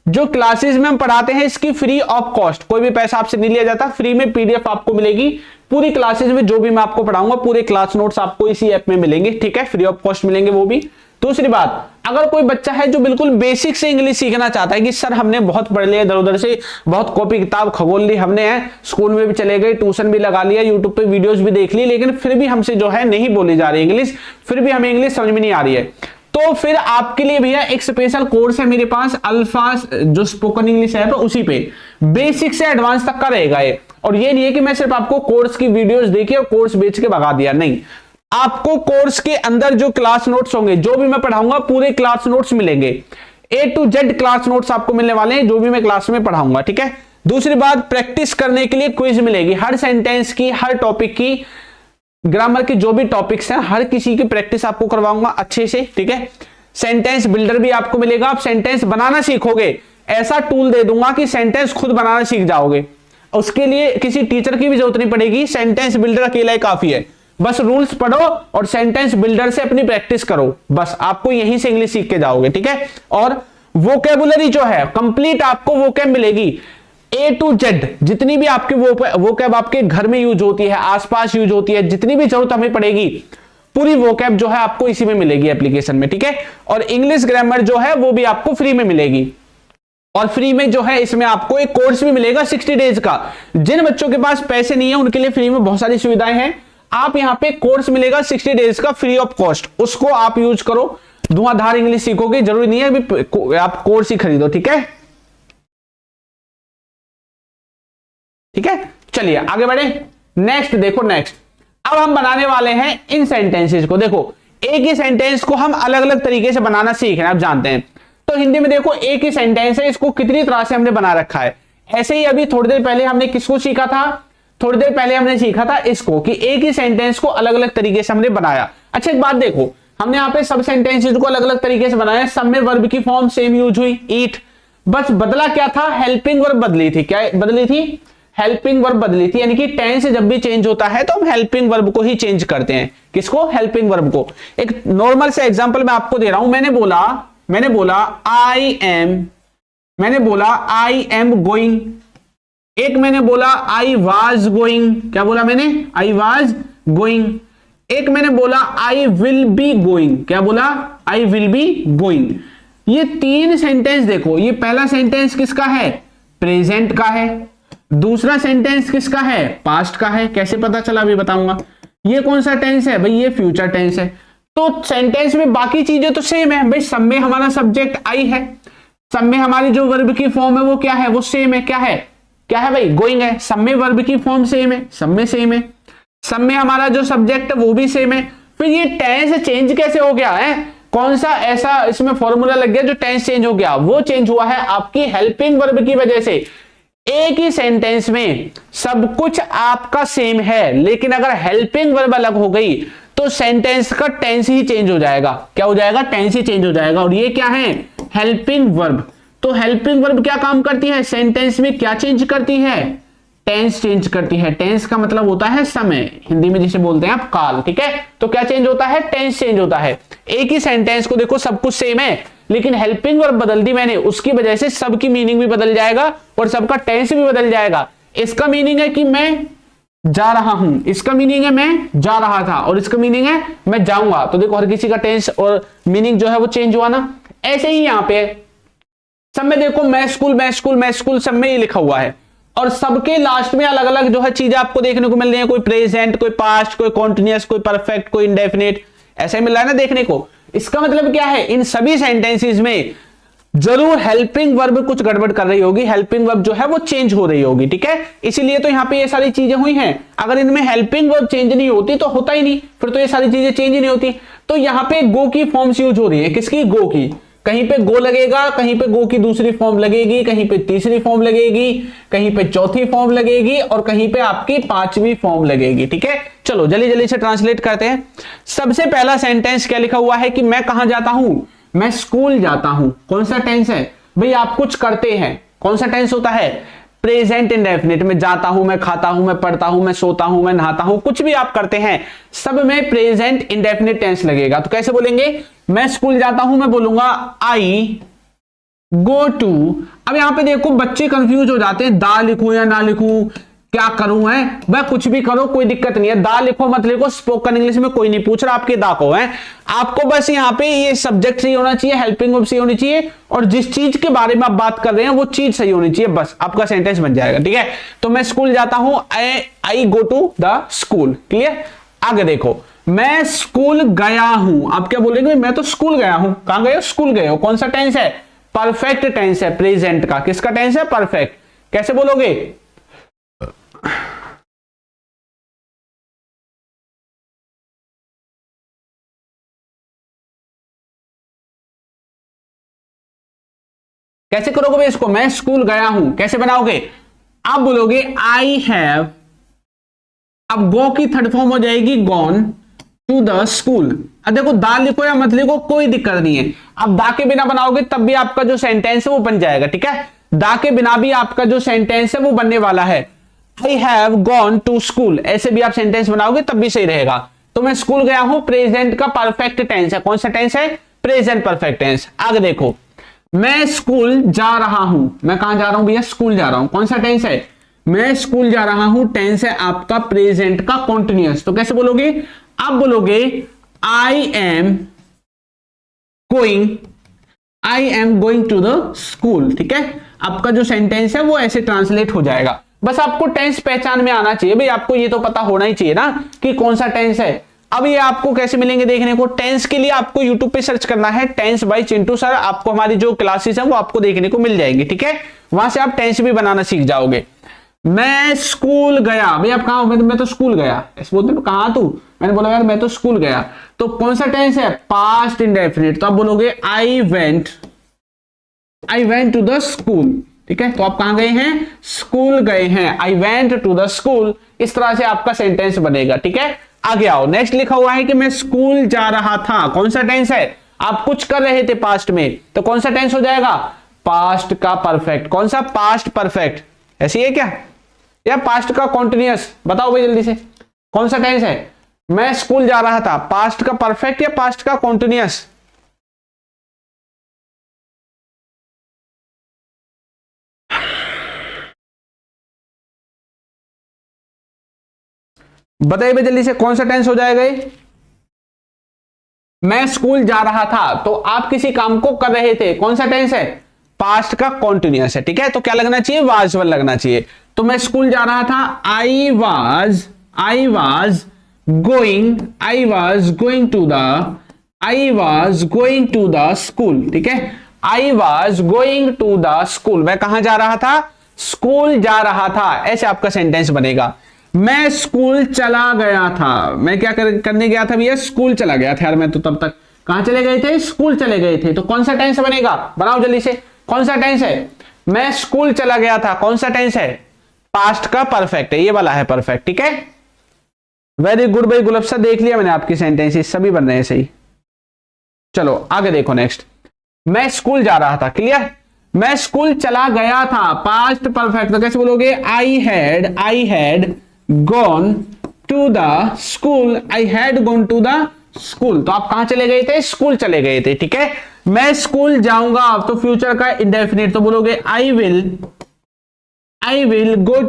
जो क्लासेस में हम पढ़ाते हैं इसकी फ्री ऑफ कॉस्ट, कोई भी पैसा आपसे नहीं लिया जाता, फ्री में पीडीएफ आपको मिलेगी। पूरी क्लासेस में जो भी मैं आपको पढ़ाऊंगा पूरे क्लास नोट्स आपको इसी ऐप में मिलेंगे, ठीक है, फ्री ऑफ कॉस्ट मिलेंगे वो भी। दूसरी बात, अगर कोई बच्चा है जो बिल्कुल बेसिक से इंग्लिश सीखना चाहता है कि सर हमने बहुत पढ़ लिया इधर उधर से, बहुत कॉपी किताब खगोल ली हमने, है स्कूल में भी चले गए, ट्यूशन भी लगा लिया, यूट्यूब पे वीडियोस भी देख ली, लेकिन फिर भी हमसे जो है नहीं बोली जा रही इंग्लिश, फिर भी हमें इंग्लिश समझ में नहीं आ रही है, तो फिर आपके लिए भैया एक स्पेशल कोर्स है मेरे पास, अल्फाज जो स्पोकन इंग्लिश ऐप है उसी पे बेसिक से एडवांस तक का रहेगा ये। और ये नहीं है कि मैं सिर्फ आपको कोर्स की वीडियोस देखी और कोर्स बेच के भगा दिया, नहीं, आपको कोर्स के अंदर जो क्लास नोट्स होंगे, जो भी मैं पढ़ाऊंगा पूरे क्लास नोट्स मिलेंगे, A to Z class notes आपको मिलने वाले हैं जो भी मैं क्लास में पढ़ाऊंगा, ठीक है। दूसरी बात, प्रैक्टिस करने के लिए क्विज मिलेगी, हर सेंटेंस की, हर टॉपिक की, ग्रामर के जो भी टॉपिक्स हैं हर किसी की प्रैक्टिस आपको करवाऊंगा अच्छे से, ठीक है। सेंटेंस बिल्डर भी आपको मिलेगा, आप सेंटेंस बनाना सीखोगे, ऐसा टूल दे दूंगा कि सेंटेंस खुद बनाना सीख जाओगे, उसके लिए किसी टीचर की भी जरूरत नहीं पड़ेगी, सेंटेंस बिल्डर अकेला ही काफी है। बस रूल्स पढ़ो और सेंटेंस बिल्डर से अपनी प्रैक्टिस करो, बस आपको यहीं से इंग्लिश सीख के जाओगे, ठीक है। और वोकैबुलरी जो है कंप्लीट आपको वोकैब मिलेगी, A to Z, जितनी भी आपकी वोकैब आपके घर में यूज होती है, आसपास यूज होती है, जितनी भी जरूरत हमें पड़ेगी, पूरी वोकैब जो है आपको इसी में मिलेगी एप्लीकेशन में, ठीक है। और इंग्लिश ग्रामर जो है वो भी आपको फ्री में मिलेगी। और फ्री में जो है इसमें आपको एक कोर्स भी मिलेगा 60 डेज का। जिन बच्चों के पास पैसे नहीं है उनके लिए फ्री में बहुत सारी सुविधाएं हैं। आप यहां पे कोर्स मिलेगा 60 डेज का फ्री ऑफ कॉस्ट, उसको आप यूज करो, धुआंधार इंग्लिश सीखोगे, जरूरी नहीं है आप कोर्स ही खरीदो, ठीक है, ठीक है। चलिए आगे बढ़े, नेक्स्ट देखो, नेक्स्ट अब हम बनाने वाले हैं इन सेंटेंसेस को। देखो एक ही सेंटेंस को हम अलग अलग तरीके से बनाना सीख रहे हैं, आप जानते हैं। तो हिंदी में देखो एक ही सेंटेंस है, इसको कितनी तरह से हमने बना रखा है। ऐसे ही अभी थोड़ी देर पहले हमने किसको सीखा था, थोड़ी देर पहले हमने सीखा था इसको, कि एक ही सेंटेंस को अलग अलग तरीके से हमने बनाया। अच्छा एक बात देखो, हमने यहाँ पे सब सेंटेंसेस को अलग अलग तरीके से बनाया, सब में वर्ब की फॉर्म सेम यूज हुई, ईट, बस बदला क्या था, हेल्पिंग वर्ब बदली थी। क्या बदली थी, हेल्पिंग वर्ब बदली थी, यानी कि टेंस जब भी चेंज होता है तो हम हेल्पिंग वर्ब को ही चेंज करते हैं। किसको, हेल्पिंग वर्ब को। एक नॉर्मल से एग्जांपल मैं आपको दे रहा हूं, मैंने बोला आई एम गोइंग, एक मैंने बोला आई वाज गोइंग, क्या बोला मैंने, आई वाज गोइंग। एक मैंने बोला आई विल बी गोइंग, क्या बोला, आई विल बी गोइंग। ये तीन सेंटेंस देखो, ये पहला सेंटेंस किसका है, प्रेजेंट का है, दूसरा सेंटेंस किसका है, पास्ट का है। कैसे पता चला अभी बताऊंगा। ये कौन सा टेंस है भाई, ये फ्यूचर टेंस है। तो सेंटेंस में बाकी चीजें तो सेम है भाई, सब में हमारा सब्जेक्ट आई है, सब में हमारी जो वर्ब की फॉर्म है वो क्या है, वो सेम है। क्या है भाई, गोइंग है। सब में वर्ब की फॉर्म सेम है, सब में सेम है। सब में हमारा जो सब्जेक्ट है वो भी सेम है। फिर ये टेंस चेंज कैसे हो गया है, कौन सा ऐसा इसमें फॉर्मूला लग गया जो टेंस चेंज हो गया, वो चेंज हुआ है आपकी हेल्पिंग वर्ब की वजह से। एक ही सेंटेंस में सब कुछ आपका सेम है, लेकिन अगर हेल्पिंग वर्ब अलग हो गई तो सेंटेंस का टेंस ही चेंज हो जाएगा। क्या हो जाएगा, टेंस ही चेंज हो जाएगा। और ये क्या है, हेल्पिंग वर्ब। तो हेल्पिंग वर्ब क्या काम करती है, सेंटेंस में क्या चेंज करती है, टेंस चेंज करती है। टेंस का मतलब होता है समय, हिंदी में जिसे बोलते हैं आप काल, ठीक है। तो क्या चेंज होता है, टेंस चेंज होता है। एक ही सेंटेंस को देखो सब कुछ सेम है, लेकिन हेल्पिंग वर्ब बदल दी मैंने, उसकी वजह से सबकी मीनिंग भी बदल जाएगा और सबका टेंस भी बदल जाएगा। इसका मीनिंग है कि मैं जा रहा हूं, इसका मीनिंग है मैं जा रहा था, और इसका मीनिंग है मैं जाऊंगा। तो देखो हर किसी का टेंस और मीनिंग जो है वो चेंज हुआ ना। ऐसे ही यहां पे सब में देखो मैं स्कूल सब में ये लिखा हुआ है, और सबके लास्ट में अलग अलग जो है चीजें आपको देखने को मिल रही है, कोई प्रेजेंट, कोई पास्ट, कोई कॉन्टिन्यूअस, कोई परफेक्ट, कोई इंडेफिनिट, ऐसे मिल रहा है ना देखने को। इसका मतलब क्या है, इन सभी सेंटेंसेस में जरूर हेल्पिंग वर्ब कुछ गड़बड़ कर रही होगी, हेल्पिंग वर्ब जो है वो चेंज हो रही होगी, ठीक है। इसीलिए तो यहाँ पे ये सारी चीजें हुई हैं। अगर इनमें हेल्पिंग वर्ब चेंज नहीं होती तो होता ही नहीं, फिर तो ये सारी चीजें चेंज ही नहीं होती। तो यहाँ पे गो की फॉर्म्स यूज हो रही है, किसकी, गो की। कहीं पे गो लगेगा, कहीं पे गो की दूसरी फॉर्म लगेगी, कहीं पे तीसरी फॉर्म लगेगी, कहीं पे चौथी फॉर्म लगेगी, और कहीं पे आपकी पांचवी फॉर्म लगेगी, ठीक है। चलो जल्दी जल्दी से ट्रांसलेट करते हैं। सबसे पहला सेंटेंस क्या लिखा हुआ है कि मैं कहां जाता हूं, मैं स्कूल जाता हूं। कौन सा टेंस है भाई, आप कुछ करते हैं, कौन सा टेंस होता है, प्रेजेंट इंडेफिनिट। मैं जाता हूं, मैं खाता हूं, मैं पढ़ता हूं, मैं सोता हूं, मैं नहाता हूं, कुछ भी आप करते हैं सब में प्रेजेंट इंडेफिनिट टेंस लगेगा। तो कैसे बोलेंगे, मैं स्कूल जाता हूं, मैं बोलूंगा आई गो टू। अब यहां पे देखो बच्चे कंफ्यूज हो जाते हैं, दा लिखूं या ना लिखूं, क्या करूं है, वह कुछ भी करो कोई दिक्कत नहीं है, दा लिखो मत लिखो, स्पोकन इंग्लिश में कोई नहीं पूछ रहा आपके दा को है। आपको बस यहां पे ये सब्जेक्ट सही होना चाहिए, हेल्पिंग वर्ब सही होनी चाहिए, और जिस चीज के बारे में आप बात कर रहे हैं वो चीज सही होनी चाहिए, बस आपका सेंटेंस बन जाएगा। ठीक है, तो मैं स्कूल जाता हूं, I go to the school. Clear. आगे देखो, मैं स्कूल गया हूं, आप क्या बोलेंगे, मैं तो स्कूल गया हूं। कहां गए हो, स्कूल गए हो। कौन सा टेंस है, परफेक्ट टेंस है, प्रेजेंट का। किसका टेंस है, परफेक्ट। कैसे बोलोगे, कैसे करोगे भाई इसको, मैं स्कूल गया हूं, कैसे बनाओगे, आप बोलोगे आई हैव, अब गो की थर्ड फॉर्म हो जाएगी गॉन टू द स्कूल। अब देखो दा लिखो या मत लिखो कोई दिक्कत नहीं है, अब दा के बिना बनाओगे तब भी आपका जो सेंटेंस है वो बन जाएगा। ठीक है, दा के बिना भी आपका जो सेंटेंस है वो बनने वाला है। I have gone to school, ऐसे भी आप सेंटेंस बनाओगे तब भी सही रहेगा। तो मैं स्कूल गया हूं, प्रेजेंट का परफेक्ट टेंस है। कौन सा टेंस है, प्रेजेंट परफेक्ट टेंस। आगे देखो, मैं स्कूल जा रहा हूं, मैं कहां जा रहा हूं भैया, स्कूल जा रहा हूं। कौन सा टेंस है, मैं स्कूल जा रहा हूं, टेंस है आपका प्रेजेंट का कॉन्टिन्यूअस। तो कैसे बोलोगे, आप बोलोगे I am going to the school. ठीक है, आपका जो सेंटेंस है वो ऐसे ट्रांसलेट हो जाएगा। बस आपको टेंस पहचान में आना चाहिए भाई, आपको ये तो पता होना ही चाहिए ना कि कौन सा टेंस है। अब ये आपको कैसे मिलेंगे देखने को, टेंस के लिए आपको YouTube पे सर्च करना है, टेंस बाय चिंटू सर। आपको हमारी जो क्लासेस हैं वो आपको देखने को मिल जाएंगी। ठीक है, वहां से आप टेंस भी बनाना सीख जाओगे। मैं स्कूल गया, भाई आप कहां हो, मैं तो स्कूल गया। ऐसे बोलते कहां तू, मैंने बोला यार मैं तो स्कूल गया। तो कौन सा टेंस है, पास्ट इंडेफिनिट। तो आप बोलोगे I went to the school. ठीक है, तो आप कहां गए हैं, स्कूल गए हैं, I went to the school. इस तरह से आपका सेंटेंस बनेगा। ठीक है, आगे आओ, नेक्स्ट लिखा हुआ है कि मैं स्कूल जा रहा था। कौन सा टेंस है, आप कुछ कर रहे थे पास्ट में, तो कौन सा टेंस हो जाएगा, पास्ट का परफेक्ट। कौन सा, पास्ट परफेक्ट। ऐसी है क्या, या पास्ट का कॉन्टिन्यूअस, बताओ भाई जल्दी से, कौन सा टेंस है, मैं स्कूल जा रहा था, पास्ट का परफेक्ट या पास्ट का कॉन्टिन्यूअस। बताइए भाई जल्दी से, कौन सा टेंस हो जाएगा ये, मैं स्कूल जा रहा था, तो आप किसी काम को कर रहे थे, कौन सा टेंस है, पास्ट का कॉन्टिन्यूअस है। ठीक है, तो क्या लगना चाहिए, वाज वन लगना चाहिए। तो मैं स्कूल जा रहा था, I was going to the school. ठीक है, I was going to the school, मैं कहां जा रहा था, स्कूल जा रहा था। ऐसे आपका सेंटेंस बनेगा। मैं स्कूल चला गया था, मैं क्या करने गया था भैया, स्कूल चला गया था यार, मैं तो तब तक कहां चले गए थे, स्कूल चले गए थे। तो कौन सा टेंस बनेगा, बनाओ जल्दी से, कौन सा टेंस है, मैं स्कूल चला गया था, कौन सा टेंस है, पास्ट का परफेक्ट है, ये वाला है परफेक्ट। ठीक है, वेरी गुड भाई गुलाब सर, देख लिया मैंने आपकी सेंटेंसेस, सभी बन रहे हैं सही। चलो आगे देखो, नेक्स्ट, मैं स्कूल जा रहा था, क्लियर। मैं स्कूल चला गया था, पास्ट परफेक्ट, तो कैसे बोलोगे, I had gone to the school, I had gone to the school. तो आप कहां चले गए थे, स्कूल चले गए थे। ठीक है, मैं स्कूल जाऊंगा, तो फ्यूचर का इंडेफिनिट, तो बोलोगे I will go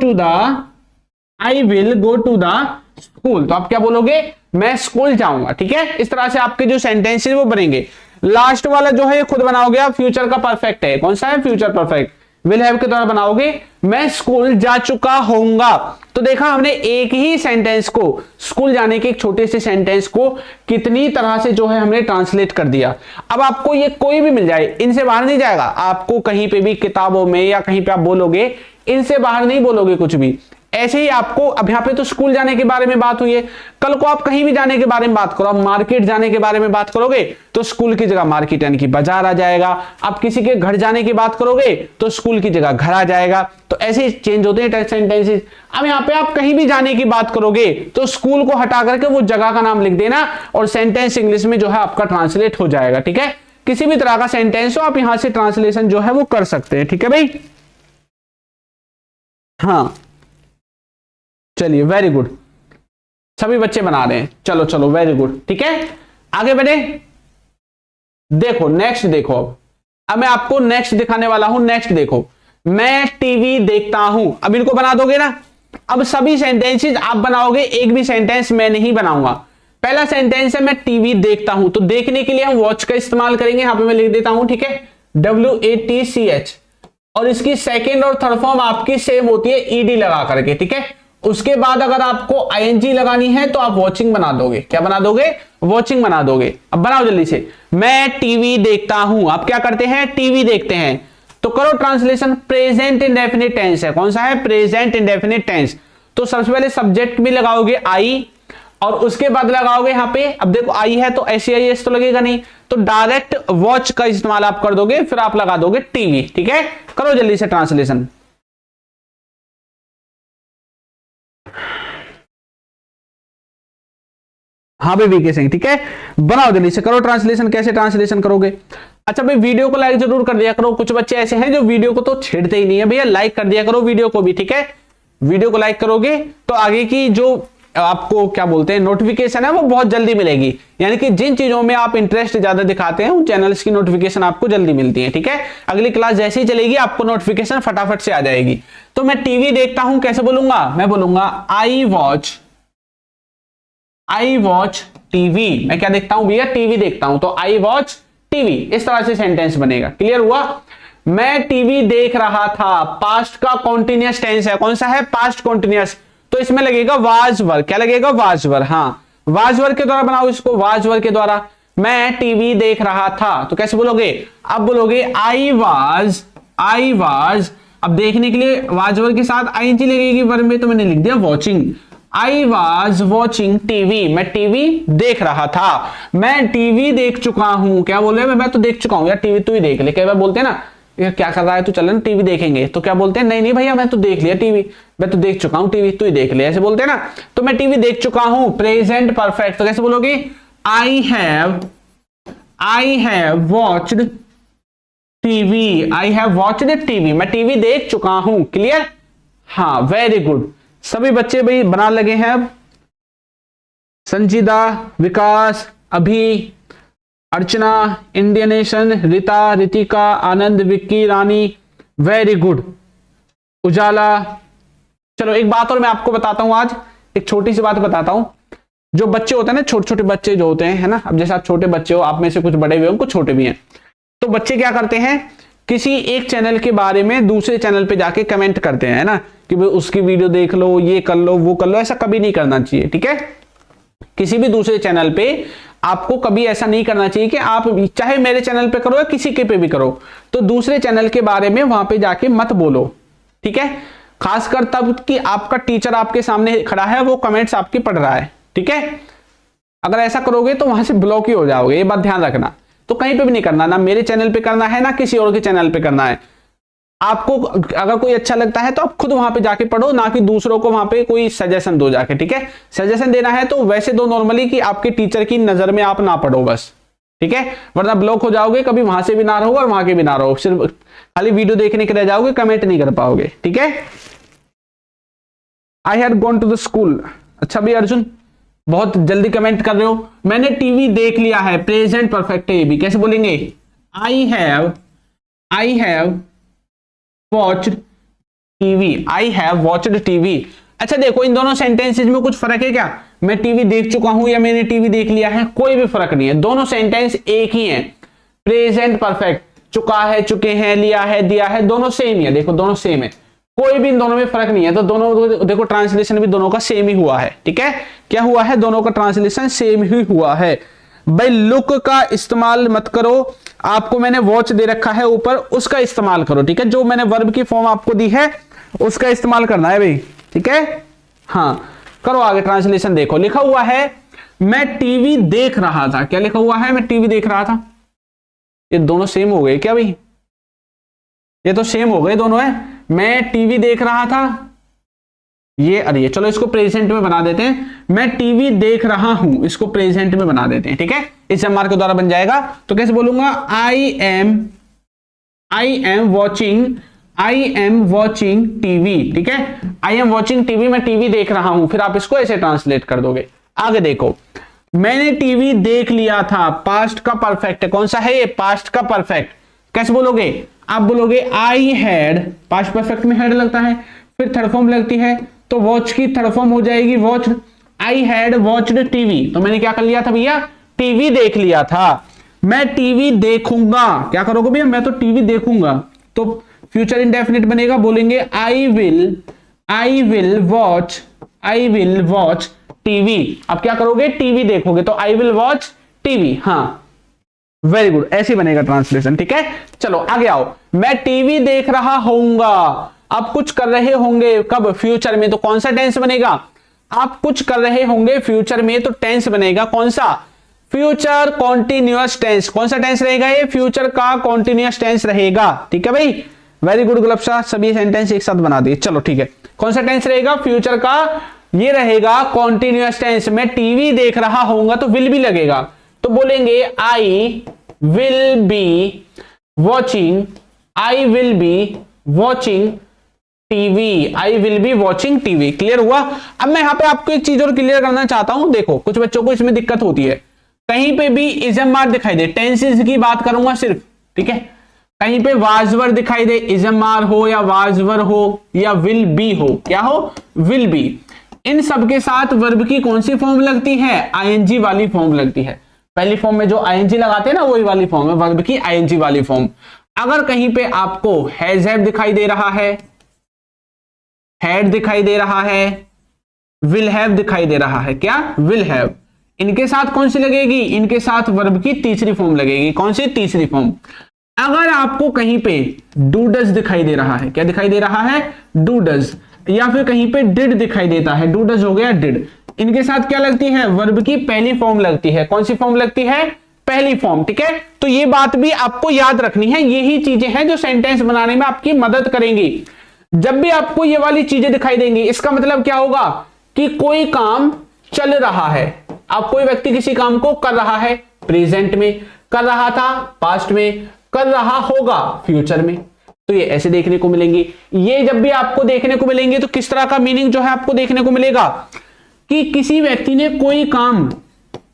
to the school. तो आप क्या बोलोगे, मैं स्कूल जाऊंगा। ठीक है, इस तरह से आपके जो सेंटेंसेस वो बनेंगे। लास्ट वाला जो है खुद बनाओगे आप, फ्यूचर का परफेक्ट है, कौन सा है, फ्यूचर परफेक्ट, विल हैव के द्वारा बनाओगे, मैं स्कूल जा चुका होऊंगा। तो देखा हमने एक ही सेंटेंस को, स्कूल जाने के एक छोटे से सेंटेंस को कितनी तरह से जो है हमने ट्रांसलेट कर दिया। अब आपको ये कोई भी मिल जाए, इनसे बाहर नहीं जाएगा, आपको कहीं पे भी किताबों में या कहीं पे आप बोलोगे, इनसे बाहर नहीं बोलोगे कुछ भी, ऐसे ही आपको, अब यहाँ पे तो स्कूल जाने के बारे में बात हुई है, कल को आप कहीं भी जाने के बारे में बात करो, आप मार्केट जाने के बारे में बात करोगे तो स्कूल की जगह मार्केट यानी कि बाजार आ जाएगा। आप किसी के घर जाने की बात करोगे तो स्कूल की जगह घर आ जाएगा। तो ऐसे ही चेंज होते हैं सेंटेंसेस। अब यहाँ पे आप कहीं भी जाने की बात करोगे तो स्कूल को हटा करके वो जगह का नाम लिख देना और सेंटेंस इंग्लिश में जो है आपका ट्रांसलेट हो जाएगा। ठीक है, किसी भी तरह का सेंटेंस हो आप यहां से ट्रांसलेशन जो है वो कर सकते हैं। ठीक है भाई, हाँ चलिए वेरी गुड, सभी बच्चे बना रहे हैं, चलो चलो वेरी गुड। ठीक है, आगे बढ़े। देखो नेक्स्ट, देखो अब मैं आपको नेक्स्ट दिखाने वाला हूं। नेक्स्ट देखो, मैं टीवी देखता हूं। अब इनको बना दोगे ना। अब सभी सेंटेंसेस आप बनाओगे, एक भी सेंटेंस मैं नहीं बनाऊंगा। पहला सेंटेंस है मैं टीवी देखता हूं, तो देखने के लिए हम वॉच का इस्तेमाल करेंगे। यहां पे मैं लिख देता हूं, ठीक है, WATCH। और इसकी सेकेंड और थर्ड फॉर्म आपकी सेम होती है ED लगा करके। ठीक है, उसके बाद अगर आपको ING लगानी है तो आप वॉचिंग बना दोगे। क्या बना दोगे? वॉचिंग बना दोगे। अब बनाओ जल्दी से, मैं टीवी देखता हूं। आप क्या करते हैं? टीवी देखते हैं। तो करो ट्रांसलेशन। प्रेजेंट इंडेफिनिट टेंस है, कौन सा है? Present indefinite tense. तो सबसे पहले सब्जेक्ट में लगाओगे आई और उसके बाद लगाओगे यहां पे, अब देखो आई है तो SEIS तो लगेगा नहीं, तो डायरेक्ट वॉच का इस्तेमाल आप कर दोगे, फिर आप लगा दोगे टीवी। ठीक है, करो जल्दी से ट्रांसलेशन। हाँ भाई VK सिंह, ठीक है, बनाओ जल्दी से, करो ट्रांसलेशन। कैसे ट्रांसलेशन करोगे? अच्छा भाई वीडियो को लाइक जरूर कर दिया करो। कुछ बच्चे ऐसे हैं जो वीडियो को तो छेड़ते ही नहीं है। भैया लाइक कर दिया करो वीडियो को भी। ठीक है, वीडियो को लाइक करोगे तो आगे की जो आपको क्या बोलते हैं नोटिफिकेशन है वो बहुत जल्दी मिलेगी। यानी कि जिन चीजों में आप इंटरेस्ट ज्यादा दिखाते हैं उन चैनल्स की नोटिफिकेशन आपको जल्दी मिलती है। ठीक है, अगली क्लास जैसे ही चलेगी आपको नोटिफिकेशन फटाफट से आ जाएगी। तो मैं टीवी देखता हूं कैसे बोलूंगा? मैं बोलूंगा आई वॉच टीवी। मैं क्या देखता हूं भैया? टीवी देखता हूं। तो आई वॉच टीवी, इस तरह से सेंटेंस बनेगा। क्लियर हुआ? मैं टीवी देख रहा था, पास्ट का कॉन्टिन्यूअस टेंस है। कौन सा है? Past continuous. तो इसमें लगेगा वाज वर। क्या लगेगा? वाज वर। हाँ, वाज वर के द्वारा बनाओ इसको, वाज वर के द्वारा। मैं टीवी देख रहा था, तो कैसे बोलोगे? अब बोलोगे आई वाज। अब देखने के लिए वाज वर के साथ ING लगेगी वर्ब में, तो मैंने लिख दिया watching. I was watching TV, मैं टीवी देख रहा था। मैं टीवी देख चुका हूं। क्या बोल रहे हैं? मैं तो देख चुका हूं। यार टीवी तू ही देख ले। कई बार बोलते हैं ना, क्या कर रहा है तू, चल ना टीवी देखेंगे। तो क्या बोलते हैं? नहीं भैया मैं तो देख लिया टीवी, मैं तो देख चुका हूं टीवी, तू ही देख ले। ऐसे बोलते हैं ना। तो मैं टीवी देख चुका हूं, प्रेजेंट परफेक्ट। तो कैसे बोलोगे? I have watched TV. I have watched TV, मैं टीवी देख चुका हूं। क्लियर? हाँ वेरी गुड, सभी बच्चे भाई बना लगे हैं। अब संजीदा, विकास, अभी, अर्चना, इंडियनेशन, रीता, रितिका, आनंद, विक्की, रानी, वेरी गुड, उजाला। चलो एक बात और मैं आपको बताता हूं, आज एक छोटी सी बात बताता हूं। जो बच्चे होते हैं ना, छोटे छोटे बच्चे जो होते हैं, है ना, अब जैसे आप छोटे बच्चे हो, आप में से कुछ बड़े हुए हो, कुछ छोटे भी हैं, तो बच्चे क्या करते हैं, किसी एक चैनल के बारे में दूसरे चैनल पे जाके कमेंट करते हैं, है ना, कि भाई उसकी वीडियो देख लो, ये कर लो, वो कर लो। ऐसा कभी नहीं करना चाहिए। ठीक है, किसी भी दूसरे चैनल पे आपको कभी ऐसा नहीं करना चाहिए कि आप चाहे मेरे चैनल पे करो या किसी के पे भी करो, तो दूसरे चैनल के बारे में वहां पे जाके मत बोलो। ठीक है, खासकर तब कि आपका टीचर आपके सामने खड़ा है, वो कमेंट्स आपकी पढ़ रहा है। ठीक है, अगर ऐसा करोगे तो वहां से ब्लॉक ही हो जाओगे, ये बात ध्यान रखना। तो कहीं पे भी नहीं करना, ना मेरे चैनल पे करना है, ना किसी और के चैनल पे करना है। आपको अगर कोई अच्छा लगता है तो आप खुद वहां पे जाके पढ़ो, ना कि दूसरों को वहां पे कोई सजेशन दो जाके। ठीक है, सजेशन देना है तो वैसे दो नॉर्मली, कि आपके टीचर की नजर में आप ना पढ़ो बस। ठीक है, वरना ब्लॉक हो जाओगे, कभी वहां से भी ना रहो और वहां के भी ना रहो, सिर्फ खाली वीडियो देखने के रह जाओगे, कमेंट नहीं कर पाओगे। ठीक है, I had gone to the school. अच्छा भी अर्जुन, बहुत जल्दी कमेंट कर रहे हो। मैंने टीवी देख लिया है, प्रेजेंट परफेक्ट है ये भी। कैसे बोलेंगे? I have watched TV. I have watched TV. अच्छा देखो, इन दोनों सेंटेंसेस में कुछ फर्क है क्या? मैं टीवी देख चुका हूं या मैंने टीवी देख लिया है, कोई भी फर्क नहीं है। दोनों सेंटेंस एक ही है, प्रेजेंट परफेक्ट। चुका है, चुके हैं, लिया है, दिया है, दोनों सेम ही है। देखो दोनों सेम है, कोई भी इन दोनों में फर्क नहीं है। तो दोनों देखो ट्रांसलेशन भी दोनों का सेम ही हुआ है। ठीक है, क्या हुआ है? दोनों का ट्रांसलेशन सेम ही हुआ है। भाई लुक का इस्तेमाल मत करो, आपको मैंने वॉच दे रखा है ऊपर, उसका इस्तेमाल करो। ठीक है, जो मैंने वर्ब की फॉर्म आपको दी है उसका इस्तेमाल करना है भाई। ठीक है। हाँ, करो आगे ट्रांसलेशन। देखो लिखा हुआ है मैं टीवी देख रहा था। क्या लिखा हुआ है? मैं टीवी देख रहा था। ये दोनों सेम हो गए क्या भाई? ये तो सेम हो गए दोनों है। मैं टीवी देख रहा था, ये अरे ये चलो इसको प्रेजेंट में बना देते हैं। मैं टीवी देख रहा हूं, इसको प्रेजेंट में बना देते हैं, ठीक है। इस एमआर के द्वारा बन जाएगा। तो कैसे बोलूंगा? आई एम वॉचिंग टीवी, ठीक है। आई एम वॉचिंग टीवी, मैं टीवी देख रहा हूं। फिर आप इसको ऐसे ट्रांसलेट कर दोगे। आगे देखो, मैंने टीवी देख लिया था, पास्ट का परफेक्ट है। कौन सा है ये? पास्ट का परफेक्ट। कैसे बोलोगे? आप बोलोगे आई हैड, पास्ट परफेक्ट में हैड लगता है, फिर थर्ड फॉर्म लगती है, तो वॉच की थर्ड फॉर्म हो जाएगी watched. I had watched TV, तो मैंने क्या कर लिया था भैया? टीवी देख लिया था। मैं टीवी देखूंगा, क्या करोगे भैया? मैं तो टीवी देखूंगा, तो फ्यूचर इंडेफिनिट बनेगा। बोलेंगे आई विल वॉच टीवी। अब क्या करोगे? टीवी देखोगे, तो आई विल वॉच टीवी। हाँ, वेरी गुड, ऐसे बनेगा ट्रांसलेशन, ठीक है। चलो आगे आओ। मैं टीवी देख रहा होऊंगा। आप कुछ कर रहे होंगे, कब? फ्यूचर में, तो कौन सा टेंस बनेगा? आप कुछ कर रहे होंगे फ्यूचर में, तो टेंस बनेगा कौन सा? Future continuous tense. कौन सा टेंस रहेगा ये? फ्यूचर का कॉन्टिन्यूअस टेंस रहेगा, ठीक है भाई। वेरी गुड गुलाब शाह, सभी सेंटेंस एक साथ बना दिए। चलो ठीक है, कौन सा टेंस रहेगा? फ्यूचर का ये रहेगा कॉन्टिन्यूअस टेंस। मैं टीवी देख रहा होऊंगा, तो विल भी लगेगा, तो बोलेंगे I will be watching TV. I will be watching TV. Clear हुआ? अब मैं यहां पे आपको एक चीज और क्लियर करना चाहता हूं। देखो कुछ बच्चों को इसमें दिक्कत होती है, कहीं पे भी इजम मार्क दिखाई दे, टेंसेस की बात करूंगा सिर्फ, ठीक है। कहीं पे वाजवर दिखाई दे, इजम मार हो या वाजवर हो या विल बी हो, क्या हो? Will be. इन सब के साथ वर्ब की कौन सी फॉर्म लगती है? आईएनजी वाली फॉर्म लगती है। पहली फॉर्म में जो आईएनजी लगाते हैं ना, वही वाली फॉर्म है वर्ब की, आईएनजी वाली फॉर्म। अगर कहीं पे आपको हैज हैव दिखाई दे रहा है, हैड दिखाई दे रहा है, विल हैव दिखाई दे रहा है, क्या? Will have. इनके साथ कौन सी लगेगी? इनके साथ वर्ब की तीसरी फॉर्म लगेगी। कौन सी? तीसरी फॉर्म। अगर आपको कहीं पे डू डज दिखाई दे रहा है, क्या दिखाई दे रहा है? Do does. या फिर कहीं पे डिड दिखाई देता है, डू डज हो गया डिड, इनके साथ क्या लगती है? वर्ब की पहली फॉर्म लगती है। कौन सी फॉर्म लगती है? पहली फॉर्म, ठीक है। तो ये बात भी आपको याद रखनी है। यही चीजें हैं जो सेंटेंस बनाने में आपकी मदद करेंगी। जब भी आपको ये वाली चीजें दिखाई देंगी, इसका मतलब क्या होगा? कि कोई काम चल रहा है। अब कोई व्यक्ति किसी काम को कर रहा है, प्रेजेंट में कर रहा था, पास्ट में कर रहा होगा, फ्यूचर में। तो ये ऐसे देखने को मिलेंगी। ये जब भी आपको देखने को मिलेंगे, तो किस तरह का मीनिंग जो है आपको देखने को मिलेगा? कि किसी व्यक्ति ने कोई काम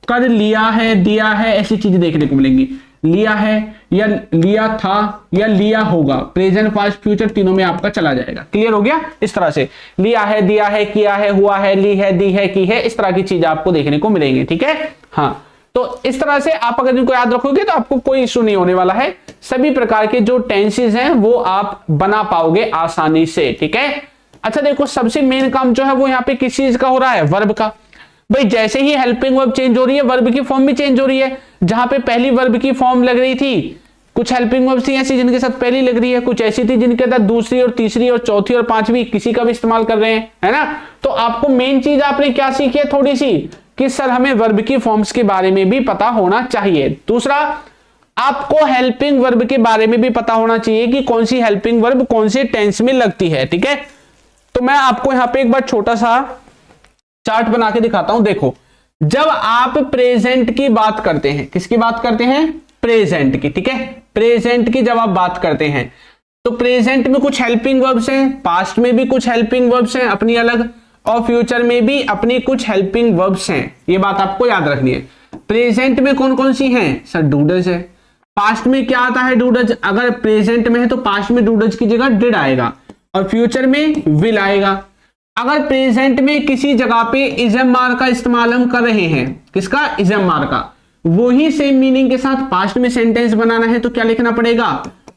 कर लिया है, दिया है, ऐसी चीजें देखने को मिलेंगी। लिया है या लिया था या लिया होगा, प्रेजेंट पास्ट फ्यूचर तीनों में आपका चला जाएगा। क्लियर हो गया? इस तरह से लिया है, दिया है, किया है, हुआ है, ली है, दी है, की है, इस तरह की चीज आपको देखने को मिलेंगी, ठीक है। हाँ, तो इस तरह से आप अगर इनको याद रखोगे तो आपको कोई इश्यू नहीं होने वाला है। सभी प्रकार के जो टेंसेस हैं वो आप बना पाओगे आसानी से, ठीक है। अच्छा देखो, सबसे मेन काम जो है वो यहाँ पे किस चीज का हो रहा है? वर्ब का। भाई जैसे ही हेल्पिंग वर्ब चेंज हो रही है, वर्ब की फॉर्म भी चेंज हो रही है। जहां पे पहली वर्ब की फॉर्म लग रही थी, कुछ हेल्पिंग वर्ब थी ऐसी जिनके साथ पहली लग रही है, कुछ ऐसी थी जिनके साथ दूसरी और तीसरी और चौथी और पांचवी किसी का भी इस्तेमाल कर रहे हैं, है ना। तो आपको मेन चीज आपने क्या सीखी है थोड़ी सी, कि सर हमें वर्ब की फॉर्म्स के बारे में भी पता होना चाहिए। दूसरा, आपको हेल्पिंग वर्ब के बारे में भी पता होना चाहिए कि कौन सी हेल्पिंग वर्ब कौन से टेंस में लगती है, ठीक है। तो मैं आपको यहां पे एक बार छोटा सा चार्ट बना के दिखाता हूं। देखो, जब आप प्रेजेंट की बात करते हैं, किसकी बात करते हैं? प्रेजेंट की, ठीक है। प्रेजेंट की जब आप बात करते हैं तो प्रेजेंट में कुछ हेल्पिंग वर्ब्स हैं, पास्ट में भी कुछ हेल्पिंग वर्ब्स हैं अपनी अलग, और फ्यूचर में भी अपनी कुछ हेल्पिंग वर्ब्स हैं। ये बात आपको याद रखनी है। प्रेजेंट में कौन कौन सी हैं? सर डूडज है। पास्ट में क्या आता है? डूडज। अगर प्रेजेंट में है तो पास्ट में डूडज की जगह डिड आएगा और फ्यूचर में विल आएगा। अगर प्रेजेंट में किसी जगह पे इजम मार का इस्तेमाल हम कर रहे हैं, किसका? इजम मार का, वही सेम मीनिंग के साथ पास्ट में सेंटेंस बनाना है तो क्या लिखना पड़ेगा?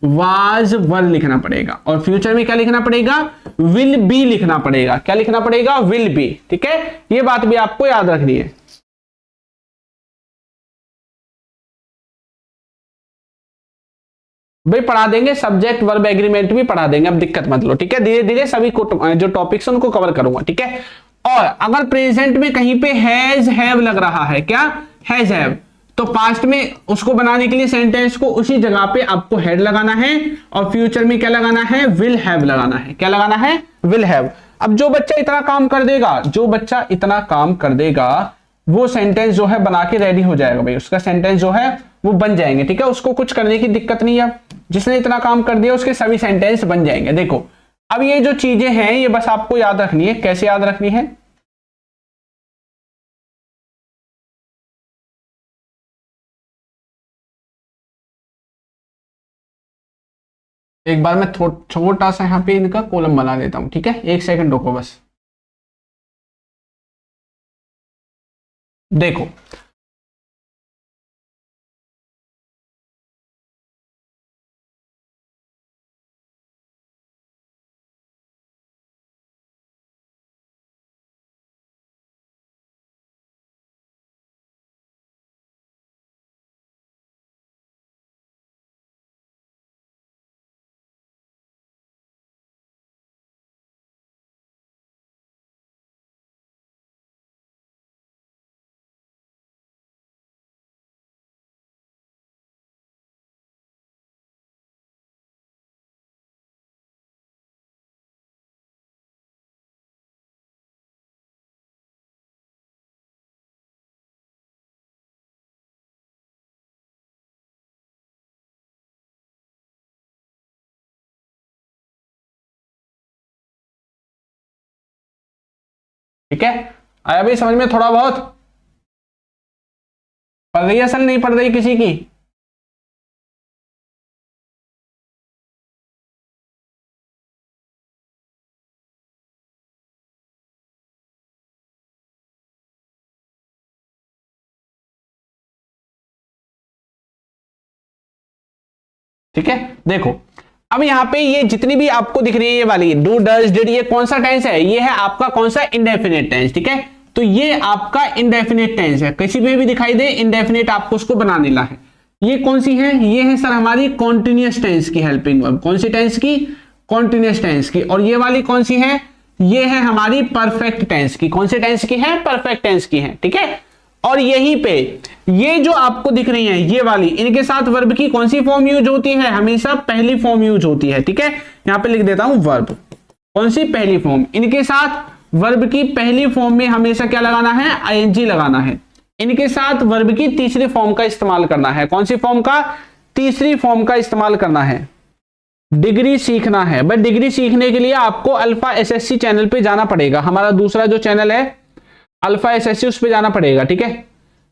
वाज वर लिखना पड़ेगा। और फ्यूचर में क्या लिखना पड़ेगा? विल बी लिखना पड़ेगा। क्या लिखना पड़ेगा? विल बी, ठीक है। ये बात भी आपको याद रखनी है। भाई पढ़ा देंगे, सब्जेक्ट वर्ब एग्रीमेंट भी पढ़ा देंगे, अब दिक्कत मत लो, ठीक है। धीरे धीरे सभी जो टॉपिक्स उनको कवर करूंगा, ठीक है। और अगर प्रेजेंट में कहीं पे हैज हैव लग रहा है, क्या हैज हैव, तो पास्ट में उसको बनाने के लिए सेंटेंस को उसी जगह पे आपको हैड लगाना है, और फ्यूचर में क्या लगाना है, विल हैव लगाना है। क्या लगाना है, विल हैव। अब जो बच्चा इतना काम कर देगा, जो बच्चा इतना काम कर देगा, वो सेंटेंस जो है बना के रेडी हो जाएगा भाई, उसका सेंटेंस जो है वो बन जाएंगे, ठीक है। उसको कुछ करने की दिक्कत नहीं है, जिसने इतना काम कर दिया उसके सभी सेंटेंस बन जाएंगे। देखो अब ये जो चीजें हैं ये बस आपको याद रखनी है। कैसे याद रखनी है, एक बार मैं छोटा सा यहाँ पे इनका कॉलम बना देता हूं, ठीक है। एक सेकंड रुको बस। देखो ठीक है, आया भाई समझ में थोड़ा बहुत? पढ़ रही है असल नहीं पढ़ रही किसी की? ठीक है, देखो अब यहां पे ये जितनी भी आपको दिख रही है ये वाली डू डज डिड, ये कौन सा टेंस है, ये है आपका कौन सा, इंडेफिनिट टेंस, ठीक है। तो ये आपका इंडेफिनिट टेंस है, किसी पे भी दिखाई दे इंडेफिनिट आपको उसको बना लेना है। ये कौन सी है, ये है सर हमारी कॉन्टिन्यूअस टेंस की हेल्पिंग वर्ब। कौन सी टेंस की, कॉन्टिन्यूअस टेंस की। और ये वाली कौन सी है, ये है हमारी परफेक्ट टेंस की। कौन से टेंस की है, परफेक्ट टेंस की है, ठीक है। और यहीं पे ये जो आपको दिख रही है ये वाली, इनके साथ वर्ब की कौन सी फॉर्म यूज होती है, हमेशा पहली फॉर्म यूज होती है, ठीक है। यहां पे लिख देता हूं वर्ब, कौन सी, पहली फॉर्म। इनके साथ वर्ब की पहली फॉर्म में हमेशा क्या लगाना है, आईएनजी लगाना है। इनके साथ वर्ब की तीसरी फॉर्म का इस्तेमाल करना है। कौन सी फॉर्म का, तीसरी फॉर्म का इस्तेमाल करना है। डिग्री सीखना है, बट डिग्री सीखने के लिए आपको अल्फा एसएससी चैनल पे जाना पड़ेगा। हमारा दूसरा जो चैनल है अल्फा एसएससी, उस पे जाना पड़ेगा, ठीक है।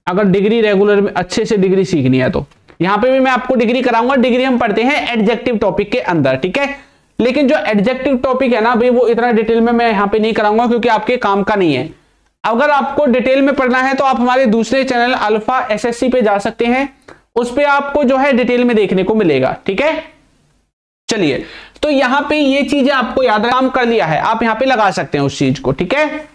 अगर डिग्री रेगुलर में अच्छे से डिग्री सीखनी है तो यहां पे भी मैं आपको डिग्री कराऊंगा। डिग्री हम पढ़ते हैं एडजेक्टिव टॉपिक के अंदर, ठीक है। लेकिन जो एडजेक्टिव टॉपिक है ना भाई, वो इतना डिटेल में मैं यहां पे नहीं कराऊंगा क्योंकि आपके काम का नहीं है। अगर आपको डिटेल में पढ़ना है तो आप हमारे दूसरे चैनल अल्फा एसएससी पे जा सकते हैं, उस पे आपको जो है डिटेल में देखने को मिलेगा, ठीक है। चलिए, तो यहां पे ये चीजें आपको याद, काम कर लिया है, आप यहां पे लगा सकते हैं उस चीज को, ठीक है।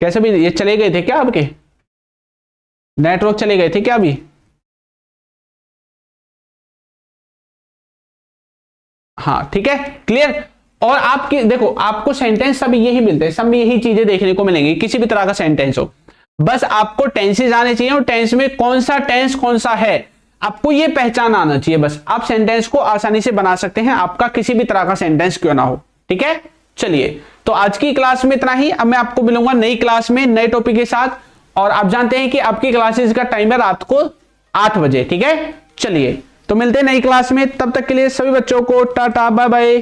कैसे भी ये चले गए थे क्या आपके, नेटवर्क चले गए थे क्या अभी? हाँ ठीक है, क्लियर। और आपकी देखो, आपको सेंटेंस सब यही मिलते हैं, सब में यही चीजें देखने को मिलेंगी, किसी भी तरह का सेंटेंस हो। बस आपको टेंसेस आने चाहिए और टेंस में कौन सा टेंस कौन सा है आपको ये पहचान आना चाहिए। बस आप सेंटेंस को आसानी से बना सकते हैं, आपका किसी भी तरह का सेंटेंस क्यों ना हो, ठीक है। चलिए, तो आज की क्लास में इतना ही। अब मैं आपको मिलूंगा नई क्लास में नए टॉपिक के साथ। और आप जानते हैं कि आपकी क्लासेस का टाइम है रात को 8 बजे, ठीक है। चलिए, तो मिलते हैं नई क्लास में, तब तक के लिए सभी बच्चों को टाटा बाय बाय।